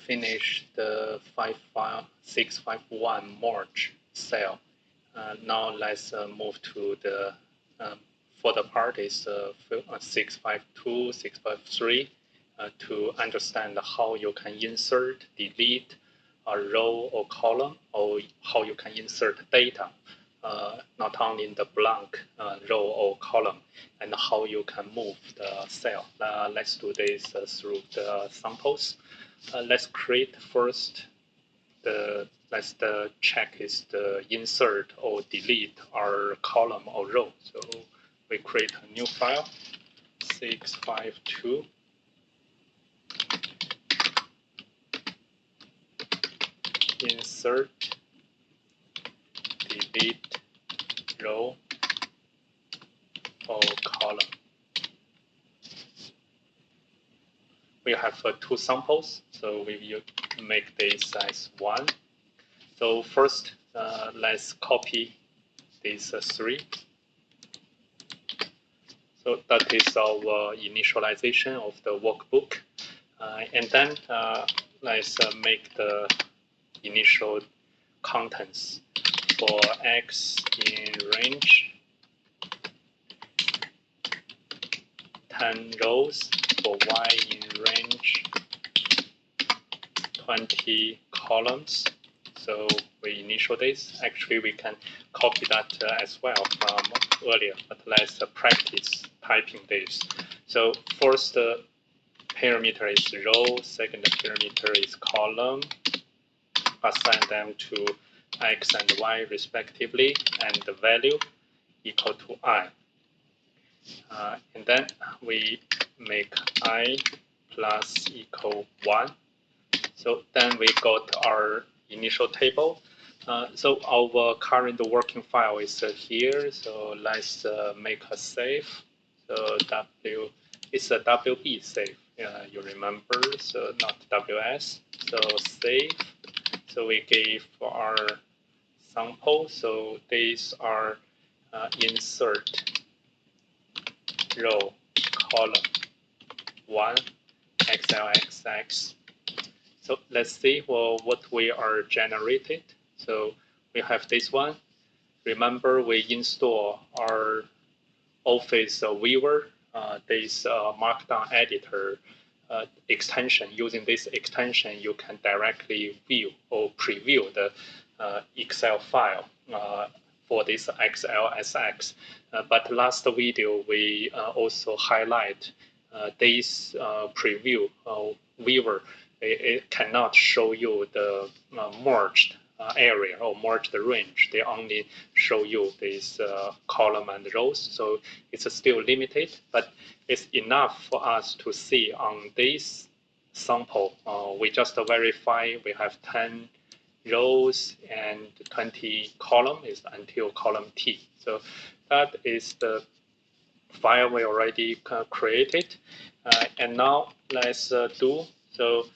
finish the 651 merge cell. Now let's move to the for the part is 652, 653 to understand how you can insert, delete a row or column, or how you can insert data, not only in the blank row or column, and how you can move the cell. Let's do this through the samples. Let's create first let's check is the insert or delete our column or row. So we create a new file, 652. Insert, delete row or column. We have two samples, so we make this as one. So first, let's copy these three. So that is our initialization of the workbook. And then let's make the initial contents for X in range 10 rows, for Y in range 20 columns. So we initial this. Actually, we can copy that as well from earlier, but let's practice typing this. So first parameter is row, second parameter is column. Assign them to X and Y respectively, and the value equal to I. And then we make I plus equal 1. So then we got our initial table. So our current working file is here. So let's make a save. So it's a WB save. You remember, so not WS. So save. So we gave our sample. So these are insert row, column 1, XLXX. So let's see what we are generated. So we have this one. Remember, we install our Office Viewer, this Markdown editor extension. Using this extension, you can directly view or preview the Excel file for this XLSX. But last video, we also highlight this preview viewer. It cannot show you the merged area or merged range. They only show you this column and rows. So it's still limited, but it's enough for us to see on this sample. We just verify we have 10 rows and 20 columns until column T. So that is the file we already created. And now let's do so.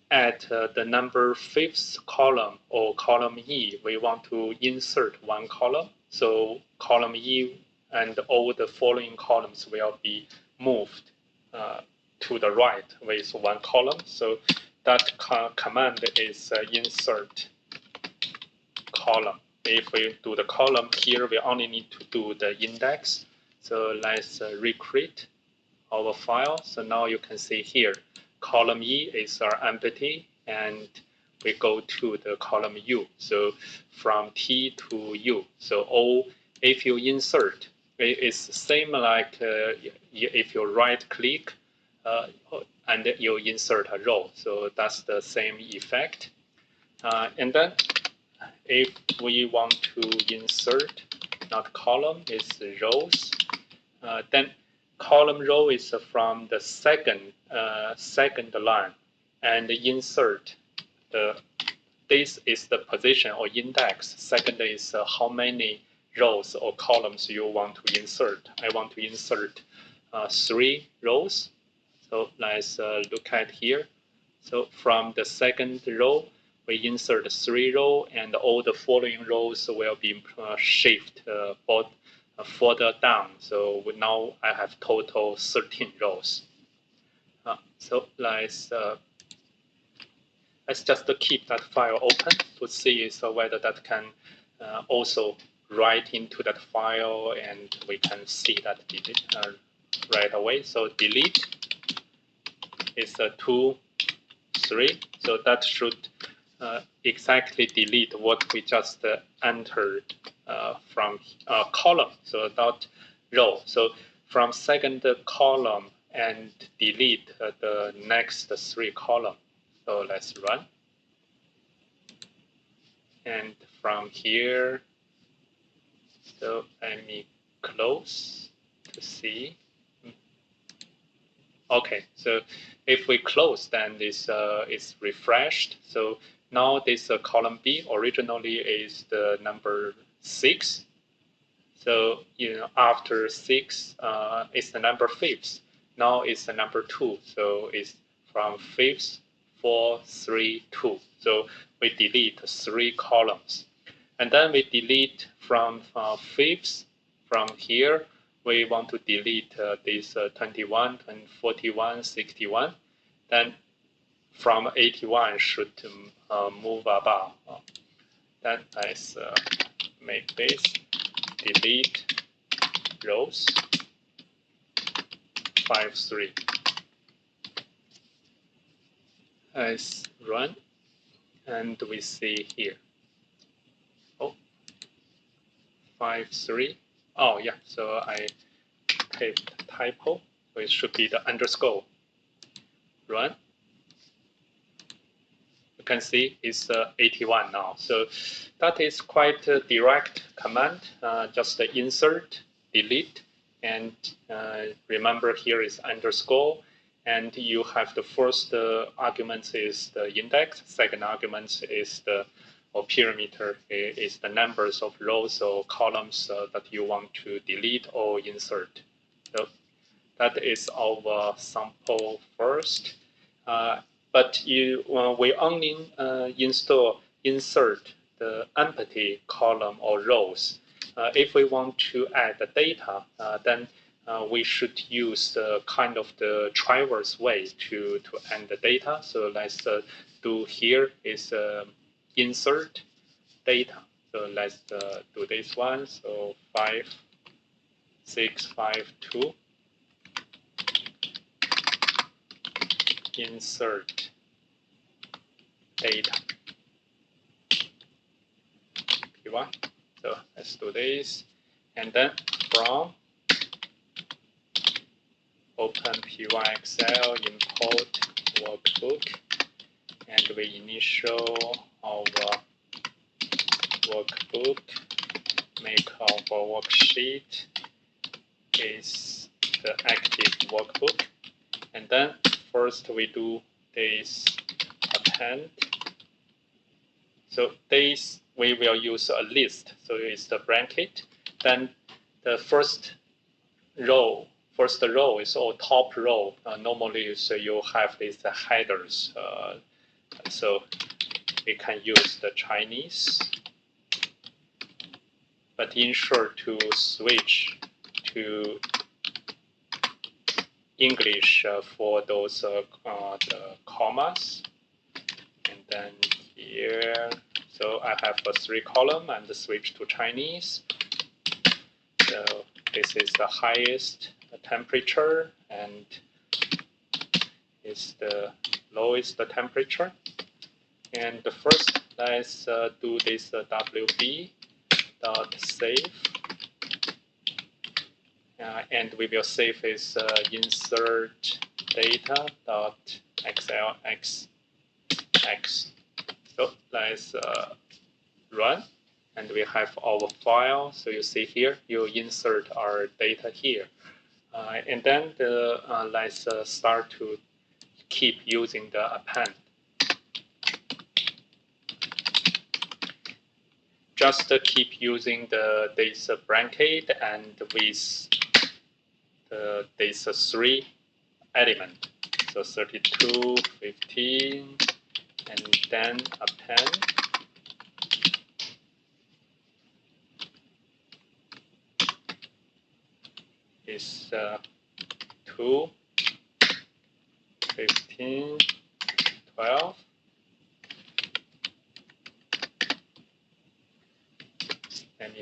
At the number 5th column or column E, we want to insert one column. So column E and all the following columns will be moved to the right with one column. So that command is insert column. If we do the column here, we only need to do the index. So let's recreate our file. So now you can see here, column E is our empty, and we go to the column U. So from T to U. So if you insert, it's same like if you right click and you insert a row. So that's the same effect. And then if we want to insert, not column, it's rows, then column row is from the second line, and insert this is the position or index. Second is how many rows or columns you want to insert. I want to insert 3 rows. So let's look at here. So from the second row, we insert 3 rows, and all the following rows will be shift further down. So now I have total 13 rows. So let's let's just keep that file open to see whether that can also write into that file, and we can see that right away. So delete is 2, 3. So that should exactly delete what we just entered from column. So not row. So from second column and delete the next 3 column. So let's run. And from here, so let me close to see. Okay, so if we close, then this is refreshed. So now this column B originally is the number 6. So after 6 is the number 5th. Now it's the number 2. So it's from 5th, 4, 3, 2. So we delete 3 columns. And then we delete from 5th, from here, we want to delete this 21, 41, 61. Then from 81 should move above. Then let's make this delete rows 5, 3. Let's run, and we see here. 5, 3. Oh yeah, so I typed typo. So it should be the underscore. Run. You can see it's 81 now. So that is quite a direct command. Just insert, delete, and remember here is underscore. And you have the first argument is the index. Second argument is the perimeter is the numbers of rows or columns that you want to delete or insert. So that is our sample first. But we only insert the empty column or rows. If we want to add the data, then we should use the kind of the traverse way to add the data. So let's do here is insert data. So let's do this one. So 5, 6, 5, 2. Insert data. P1. So let's do this. And then from open P1 Excel, import workbook, and we initial our workbook, make our worksheet is the active workbook. And then first we do this append. So this we will use a list. So it's the bracket. Then the first row is all top row. Normally, so you have these headers. So we can use the Chinese, but ensure to switch to English for those the commas. And then here, so I have a 3 column and switch to Chinese. So this is the highest temperature and is the lowest temperature. And the first, let's do this wb.save. And we will save is insert data.xlx. So let's run, and we have our file. So you see here, you insert our data here. And then let's start to keep using the append. Just keep using this bracket and with this 3 element. So 32, 15, and then append. Is 2, 15, 12,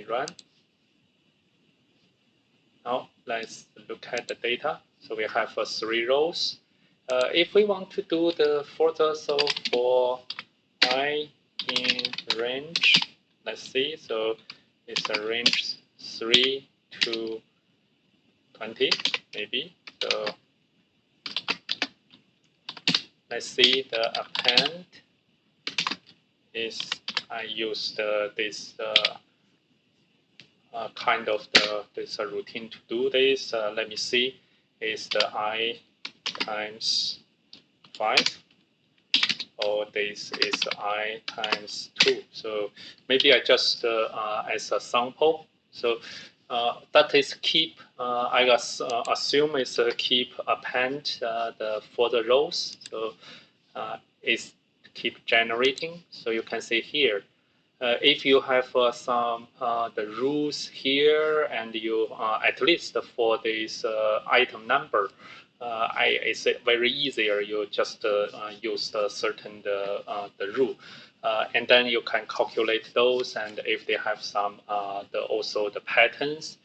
me run. Now let's look at the data. So we have 3 rows. If we want to do the further, so for I in range, let's see. So it's a range 3 to 20, maybe. So let's see the append is I used this kind of this routine to do this. Let me see. Is the I times 5, or this is I times 2. So maybe I just as a sample. So that is keep. I assume it's keep append for the rows. So it's keep generating. So you can see here. If you have some the rules here, and you at least for this item number, it's very easier. You just use the certain the rule, and then you can calculate those. And if they have some also the patterns,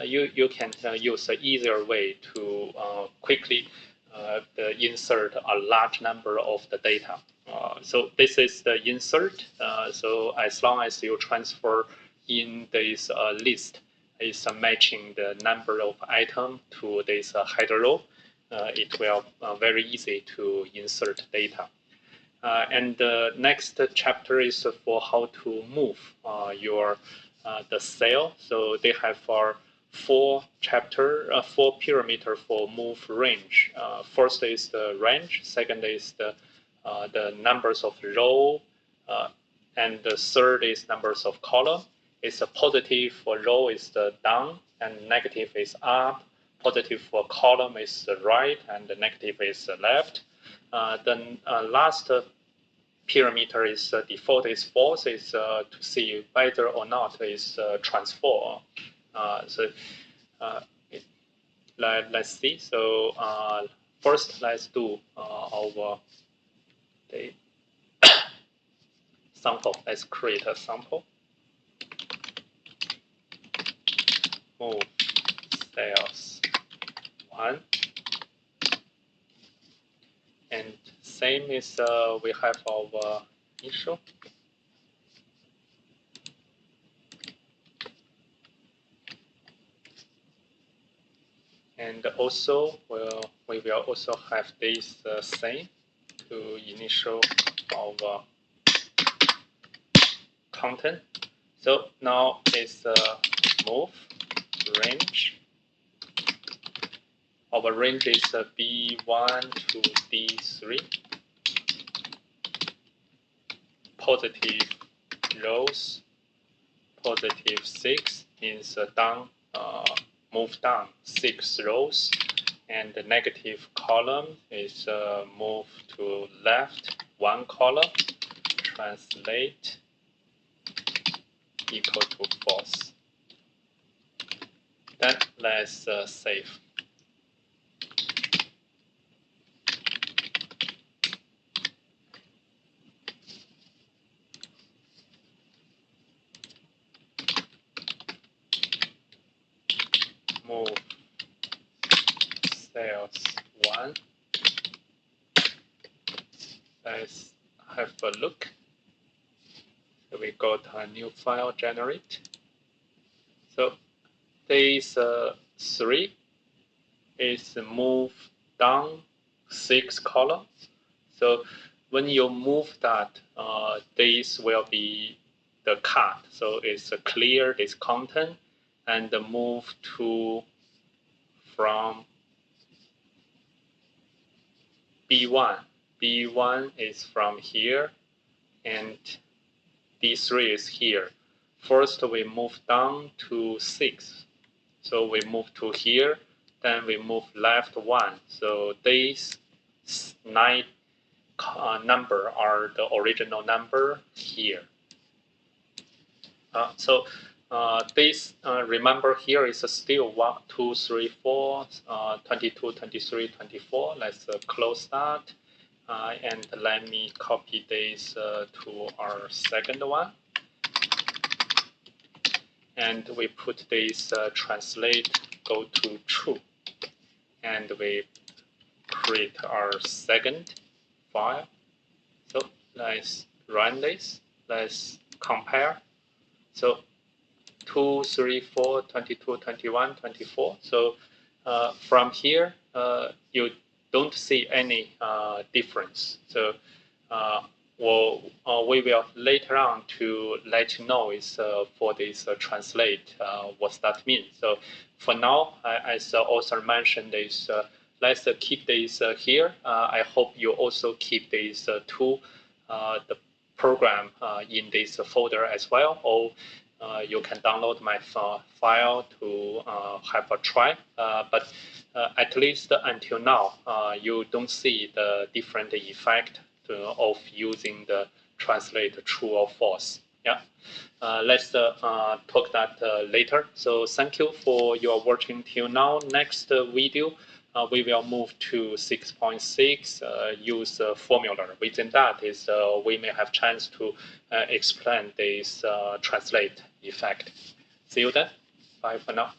you can use an easier way to quickly insert a large number of the data. So this is the insert. So as long as you transfer in this list, is matching the number of item to this header row, it will very easy to insert data. And the next chapter is for how to move your the cell. So they have 4 parameter for move range. First is the range. Second is the numbers of row, and the third is numbers of column. It's a positive for row is the down, and negative is up. Positive for column is the right, and the negative is the left. Then last parameter is default is false, is to see whether or not is transform. Let's see. So first, let's do our the sample. Let's create a sample. Move cells 1, and same is we have our issue. And also we will also have this same to initial our content. So now it's move range. Our range is B1 to D3. Positive rows, positive 6 means down, move down 6 rows, and the negative column is move to left 1 column. Translate equal to false. Then let's save. Move cells 1. Let's have a look. So we got a new file generate. So this 3 is move down 6 columns. So when you move that, this will be the cut. So it's clear this content and move to from B1. B1 is from here, and D3 is here. First we move down to 6. So we move to here, then we move left 1. So these 9 number are the original number here. This remember here is still 1, 2, 3, 4, 22, 23, 24. Let's close that, and let me copy this to our second one. and we put this translate go to true, and we create our second file. So let's run this. Let's compare. So 2, 3, 4, 22, 21, 24. So from here, you don't see any difference. So we will later on to let you know is for this translate what that means. So for now, as author mentioned, is let's keep this here. I hope you also keep these two the program in this folder as well, or you can download my file to have a try. But at least until now, you don't see the different effect of using the translate true or false. Yeah. Let's talk that later. So thank you for your watching till now. Next video, we will move to 6.6, use formula. Within that is we may have chance to explain this translate effect. See you then. Bye for now.